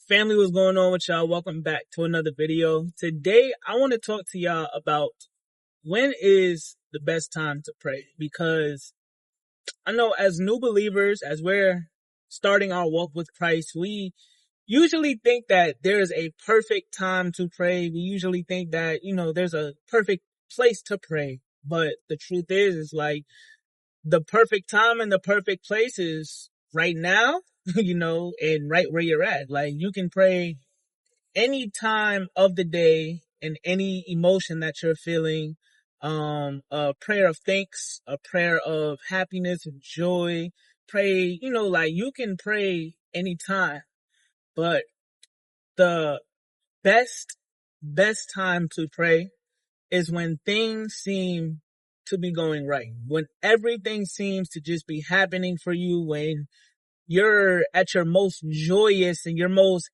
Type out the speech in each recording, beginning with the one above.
Family, what's going on with y'all? Welcome back to another video. Today, I want to talk to y'all about when is the best time to pray. Because I know as new believers, as we're starting our walk with Christ, we usually think that there's a perfect time to pray. We usually think that, there's a perfect place to pray. But the truth is like the perfect time and the perfect place is right now, and right where you're at. Like you can pray any time of the day and any emotion that you're feeling. A prayer of thanks, a prayer of happiness and joy. Pray, like you can pray anytime, but the best, best time to pray is when things seem to be going right. When everything seems to just be happening for you, when you're at your most joyous and your most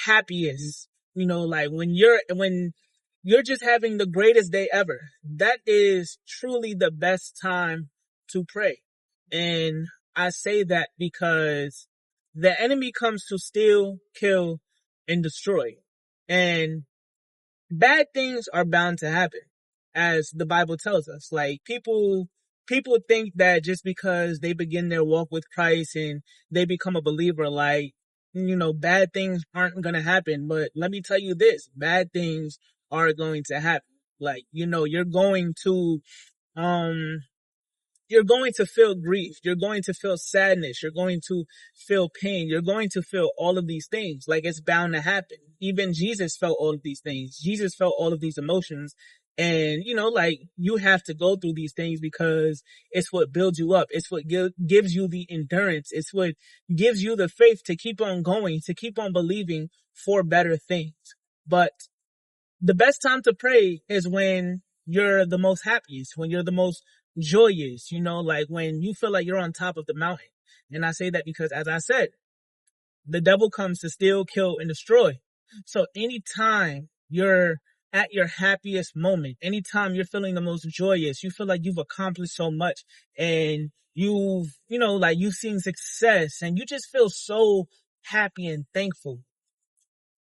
happiest, like when you're just having the greatest day ever. That is truly the best time to pray. And I say that because the enemy comes to steal, kill, and destroy. And bad things are bound to happen, as the Bible tells us. Like people think that just because they begin their walk with Christ and they become a believer, like, bad things aren't going to happen. But let me tell you this, bad things are going to happen. Like, um, you're going to feel grief. You're going to feel sadness. You're going to feel pain. You're going to feel all of these things. Like it's bound to happen. Even Jesus felt all of these things. Jesus felt all of these emotions. And, like you have to go through these things because it's what builds you up. It's what gives you the endurance. It's what gives you the faith to keep on going, to keep on believing for better things. But the best time to pray is when you're the most happiest, when you're the most joyous, like when you feel like you're on top of the mountain. And I say that because, as I said, the devil comes to steal, kill, and destroy. So anytime you're at your happiest moment, anytime you're feeling the most joyous, you feel like you've accomplished so much and you've seen success and you just feel so happy and thankful.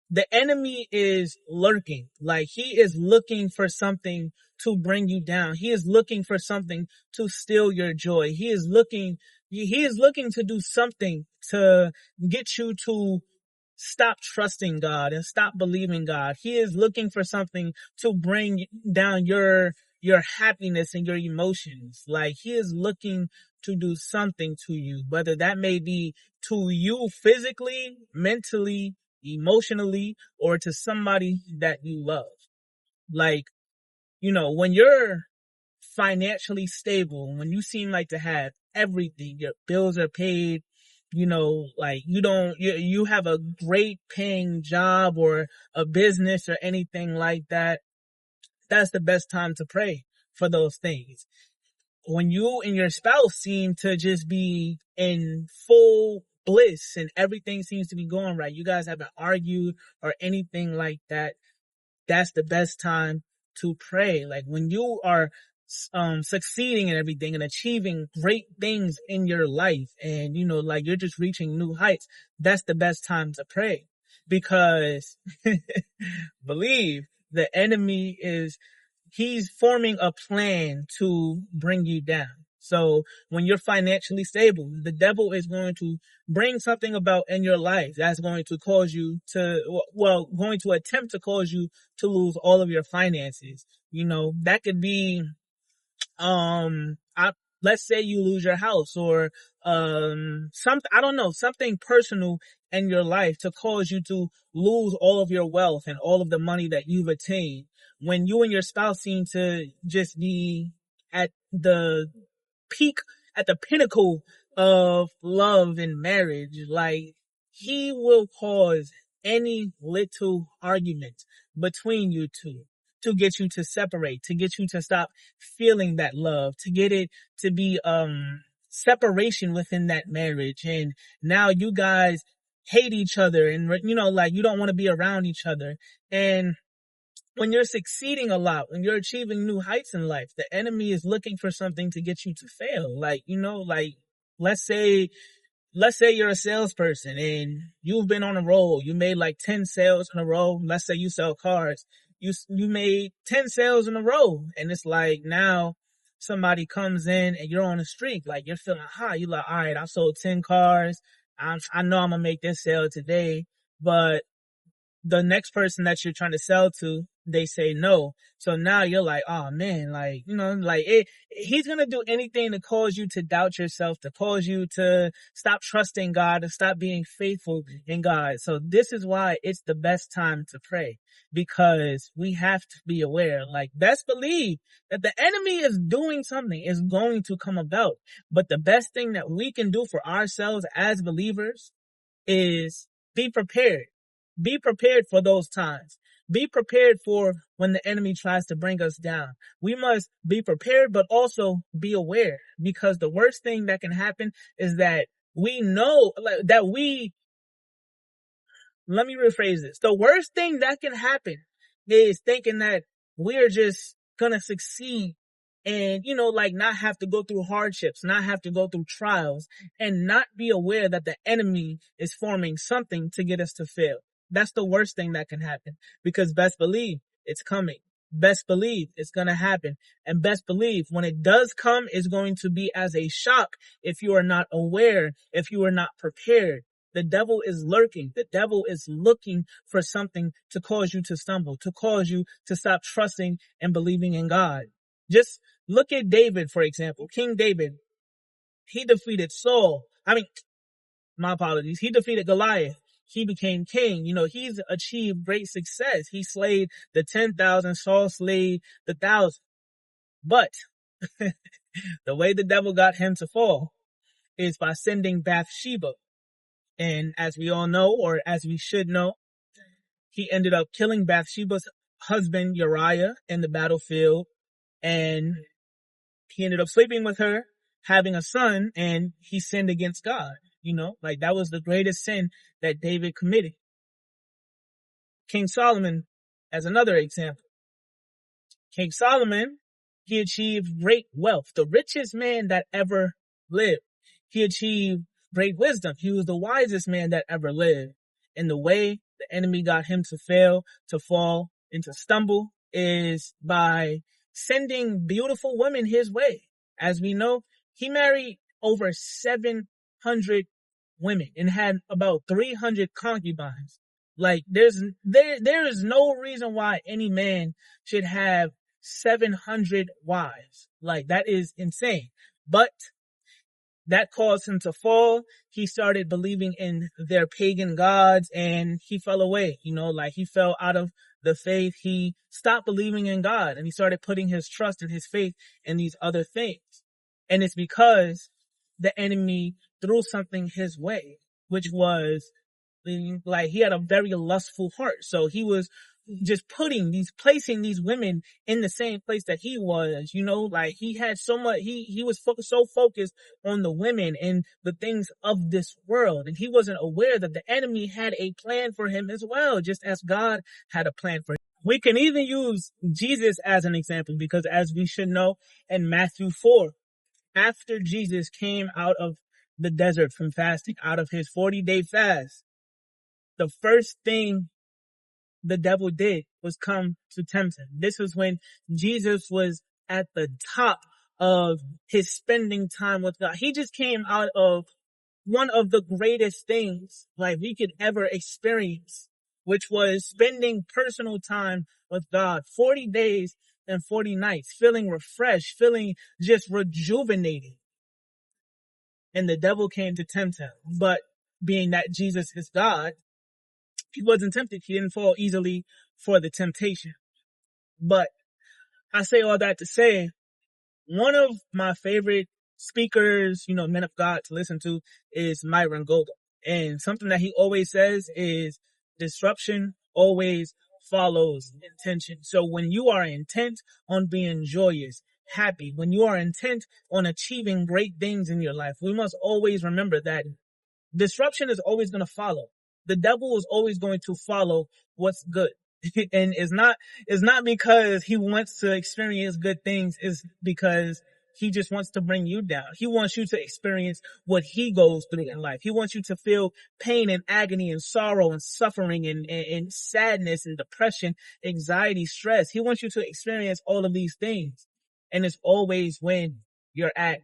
The enemy is lurking. Like he is looking for something to bring you down. He is looking for something to steal your joy. He is looking to do something to get you to stop trusting God and stop believing God. He is looking for something to bring down your happiness and your emotions. Like he is looking to do something to you, whether that may be to you physically, mentally, emotionally, or to somebody that you love. Like, when you're financially stable, when you seem like to have everything, your bills are paid, like you have a great paying job or a business or anything like that, that's the best time to pray for those things. When you and your spouse seem to just be in full bliss and everything seems to be going right, you guys haven't argued or anything like that, that's the best time to pray. Like when you are succeeding in everything and achieving great things in your life and like you're just reaching new heights, that's the best time to pray. Because believe the enemy he's forming a plan to bring you down. So when you're financially stable, the devil is going to bring something about in your life that's going to cause you going to attempt to cause you to lose all of your finances. That could be, let's say you lose your house or, I don't know, something personal in your life to cause you to lose all of your wealth and all of the money that you've attained. When you and your spouse seem to just be at the peak, at the pinnacle of love and marriage, like he will cause any little argument between you two to get you to separate, to get you to stop feeling that love, to get it to be separation within that marriage. And now you guys hate each other and like you don't want to be around each other. And when you're succeeding a lot, when you're achieving new heights in life, the enemy is looking for something to get you to fail. Like, like let's say let's say you're a salesperson and you've been on a roll. You made like 10 sales in a row. Let's say you sell cars. You made 10 sales in a row. And it's like now somebody comes in and you're on a streak. Like you're feeling high. You're like, all right, I sold 10 cars. I know I'm going to make this sale today, but the next person that you're trying to sell to, they say no. So now you're like, oh man, like, like he's going to do anything to cause you to doubt yourself, to cause you to stop trusting God, to stop being faithful in God. So this is why it's the best time to pray, because we have to be aware, like best believe that the enemy is doing something, is going to come about. But the best thing that we can do for ourselves as believers is be prepared. Be prepared for those times. Be prepared for when the enemy tries to bring us down. We must be prepared, but also be aware, because the worst thing that can happen is that we know that let me rephrase this. The worst thing that can happen is thinking that we're just gonna succeed and, like not have to go through hardships, not have to go through trials, and not be aware that the enemy is forming something to get us to fail. That's the worst thing that can happen, because best believe it's coming. Best believe it's going to happen. And best believe when it does come, it's going to be as a shock if you are not aware, if you are not prepared. The devil is lurking. The devil is looking for something to cause you to stumble, to cause you to stop trusting and believing in God. Just look at David, for example. King David, he defeated Saul. My apologies. He defeated Goliath. He became king. He's achieved great success. He slayed the 10,000. Saul slayed the 1,000. But the way the devil got him to fall is by sending Bathsheba. And as we all know, or as we should know, he ended up killing Bathsheba's husband, Uriah, in the battlefield. And he ended up sleeping with her, having a son, and he sinned against God. Like that was the greatest sin that David committed. King Solomon, as another example. King Solomon, he achieved great wealth, the richest man that ever lived. He achieved great wisdom. He was the wisest man that ever lived. And the way the enemy got him to fail, to fall, and to stumble is by sending beautiful women his way. As we know, he married over 700 women and had about 300 concubines. Like there is no reason why any man should have 700 wives. Like that is insane. But that caused him to fall. He started believing in their pagan gods and he fell away. Like he fell out of the faith. He stopped believing in God and he started putting his trust and his faith in these other things. And it's because the enemy threw something his way, which was like he had a very lustful heart. So he was just placing these women in the same place that he was, like he had so much, he was so focused on the women and the things of this world. And he wasn't aware that the enemy had a plan for him as well, just as God had a plan for him. We can even use Jesus as an example, because as we should know, in Matthew 4, after Jesus came out of the desert from fasting, out of his 40-day fast, the first thing the devil did was come to tempt him. This was when Jesus was at the top of his spending time with God. He just came out of one of the greatest things like we could ever experience, which was spending personal time with God, 40 days and 40 nights, feeling refreshed, feeling just rejuvenated. And the devil came to tempt him. But being that Jesus is God, he wasn't tempted. He didn't fall easily for the temptation. But I say all that to say, one of my favorite speakers, men of God to listen to is Myron Golden. And something that he always says is disruption always follows intention. So when you are intent on being joyous, happy, when you are intent on achieving great things in your life, we must always remember that disruption is always going to follow. The devil is always going to follow what's good. And it's not because he wants to experience good things. It's because he just wants to bring you down. He wants you to experience what he goes through in life. He wants you to feel pain and agony and sorrow and suffering and sadness and depression, anxiety, stress. He wants you to experience all of these things. And it's always when you're at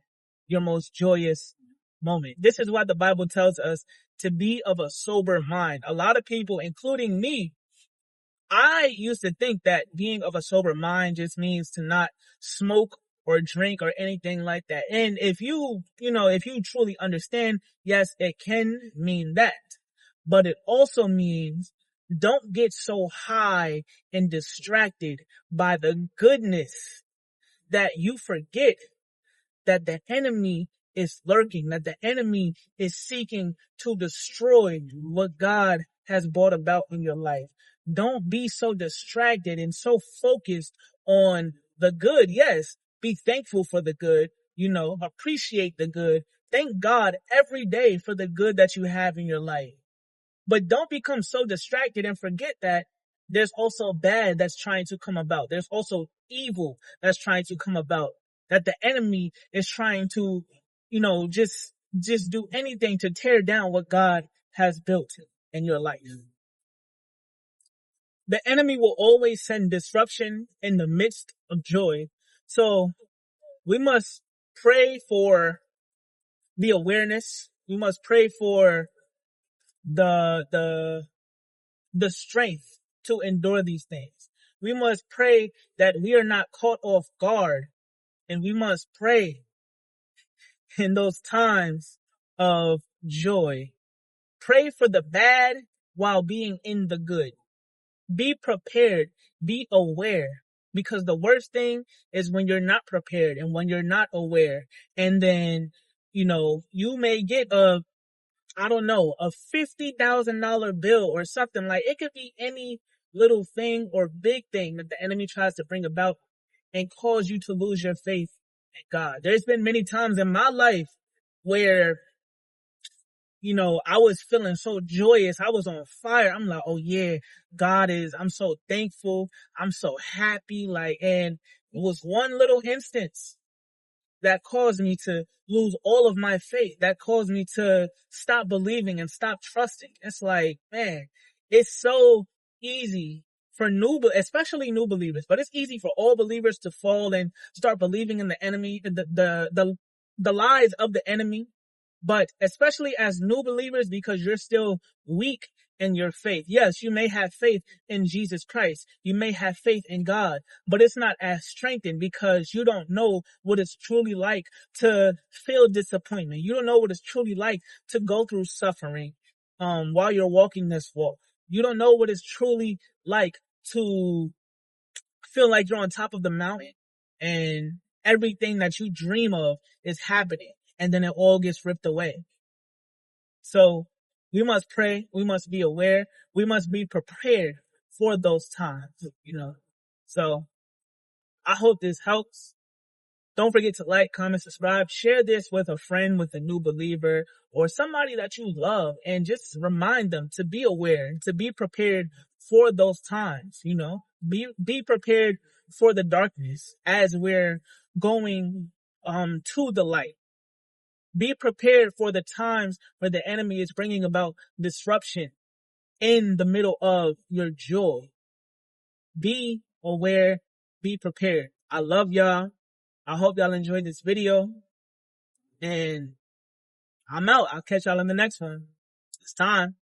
your most joyous moment. This is why the Bible tells us to be of a sober mind. A lot of people, including me, I used to think that being of a sober mind just means to not smoke or drink or anything like that. And if you truly understand, yes, it can mean that. But it also means don't get so high and distracted by the goodness that you forget that the enemy is lurking, that the enemy is seeking to destroy what God has brought about in your life. Don't be so distracted and so focused on the good. Yes, be thankful for the good, appreciate the good. Thank God every day for the good that you have in your life. But don't become so distracted and forget that there's also bad that's trying to come about. There's also evil that's trying to come about. That the enemy is trying to, just do anything to tear down what God has built in your life. The enemy will always send disruption in the midst of joy. So we must pray for the awareness. We must pray for the strength to endure these things. We must pray that we are not caught off guard, and we must pray in those times of joy. Pray for the bad while being in the good. Be prepared. Be aware. Because the worst thing is when you're not prepared and when you're not aware. And then, you may get a $50,000 bill or something. Like, it could be any little thing or big thing that the enemy tries to bring about and cause you to lose your faith in God. There's been many times in my life where, I was feeling so joyous. I was on fire. I'm like, oh yeah, I'm so thankful. I'm so happy. And it was one little instance that caused me to lose all of my faith, that caused me to stop believing and stop trusting. It's like, man, it's so easy for especially new believers, but it's easy for all believers to fall and start believing in the enemy, the lies of the enemy. But especially as new believers, because you're still weak in your faith. Yes, you may have faith in Jesus Christ. You may have faith in God, but it's not as strengthened because you don't know what it's truly like to feel disappointment. You don't know what it's truly like to go through suffering, while you're walking this walk. You don't know what it's truly like to feel like you're on top of the mountain and everything that you dream of is happening, and then it all gets ripped away. So we must pray. We must be aware. We must be prepared for those times, So I hope this helps. Don't forget to like, comment, subscribe, share this with a friend, with a new believer, or somebody that you love, and just remind them to be aware, to be prepared for those times, be prepared for the darkness as we're going, to the light. Be prepared for the times where the enemy is bringing about disruption in the middle of your joy. Be aware, be prepared. I love y'all. I hope y'all enjoyed this video. And I'm out. I'll catch y'all in the next one. It's time.